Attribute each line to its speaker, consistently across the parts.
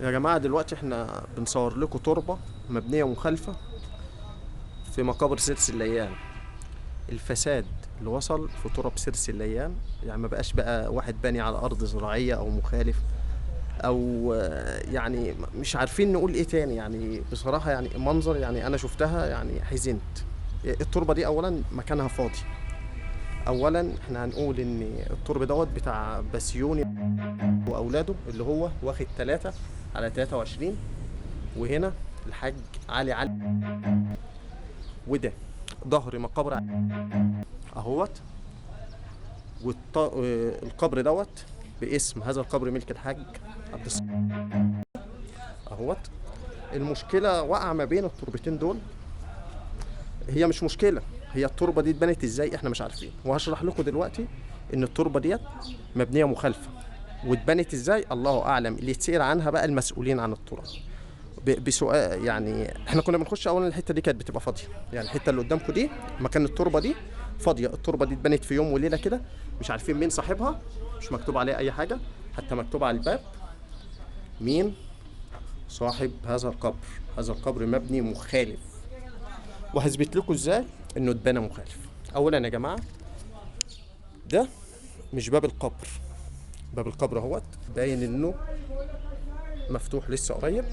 Speaker 1: يا جماعة دلوقتي احنا بنصور لكم تربة مبنية مخالفة في مقابر سيرس الليان. الفساد اللي وصل في تراب سيرس الليان، يعني ما بقاش بقى واحد باني على أرض زراعية أو مخالف أو يعني مش عارفين نقول إيه تاني. يعني بصراحة يعني منظر، يعني أنا شفتها يعني حزنت. التربة دي أولا مكانها فاضي. أولا احنا هنقول إن الترب دوت بتاع بسيوني وأولاده، اللي هو واخد 3/23. وهنا الحاج علي وده ظهر مقابر اهوت. والقبر دوت باسم هذا القبر ملك الحاج عبد اهوت. المشكله وقع ما بين التربتين دول. هي مش مشكله، هي التربه دي اتبنت ازاي احنا مش عارفين، وهشرح لكم دلوقتي ان التربه ديت مبنيه مخالفه واتبنت ازاي الله اعلم. اللي يتسأل عنها بقى المسؤولين عن التراب بسؤال. يعني احنا كنا بنخش اولا الحته دي كانت بتبقى فاضيه، يعني الحته اللي قدامكم دي مكان التربه دي فاضيه. التربه دي اتبنت في يوم وليله كده، مش عارفين مين صاحبها، مش مكتوب عليها اي حاجه، حتى مكتوب على الباب مين صاحب هذا القبر. هذا القبر مبني مخالف، وهثبت لكم ازاي انه اتبنى مخالف. اولا يا جماعه، ده مش باب القبر. باب القبر اهوت باين انه مفتوح لسه قريب،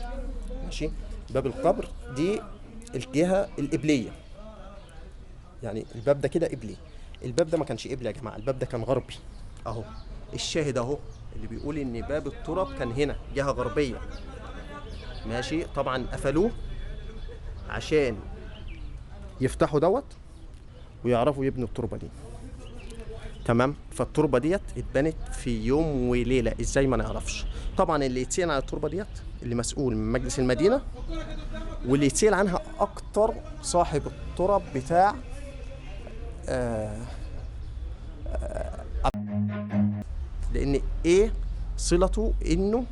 Speaker 1: ماشي. باب القبر دي الجهه القبليه، يعني الباب ده كده قبلي. الباب ده ما كانش قبلي يا جماعه، الباب ده كان غربي اهو. الشاهد اهو اللي بيقول ان باب التراب كان هنا جهه غربيه، ماشي. طبعا قفلوه عشان يفتحوا دوت ويعرفوا يبنوا التربه دي، تمام. فالتربه ديت اتبنت في يوم وليله، ازاي ما نعرفش. طبعا اللي يتسال عن التربه ديت اللي مسؤول من مجلس المدينه، واللي يتسال عنها اكتر صاحب التراب بتاع لان ايه صلته انه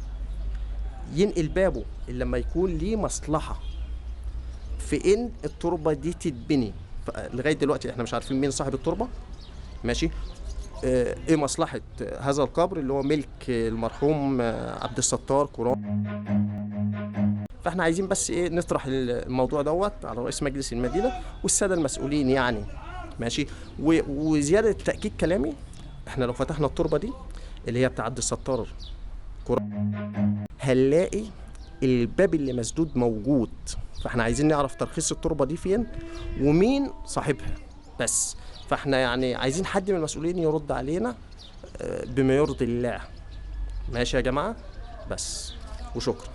Speaker 1: ينقل بابه إلا لما يكون ليه مصلحه في ان التربه دي تتبني. لغايه دلوقتي احنا مش عارفين مين صاحب التربه، ماشي. ايه مصلحه هذا القبر اللي هو ملك المرحوم عبد الستار قران. فاحنا عايزين بس ايه نطرح الموضوع دوت على رئيس مجلس المدينه والساده المسؤولين، يعني ماشي. وزياده تاكيد كلامي، احنا لو فتحنا التربه دي اللي هي بتاع عبد الستار هنلاقي الباب اللي مسدود موجود. فاحنا عايزين نعرف ترخيص التربه دي فين ومين صاحبها بس. فاحنا يعني عايزين حد من المسؤولين يرد علينا بما يرضي الله. ماشي يا جماعه، بس وشكرا.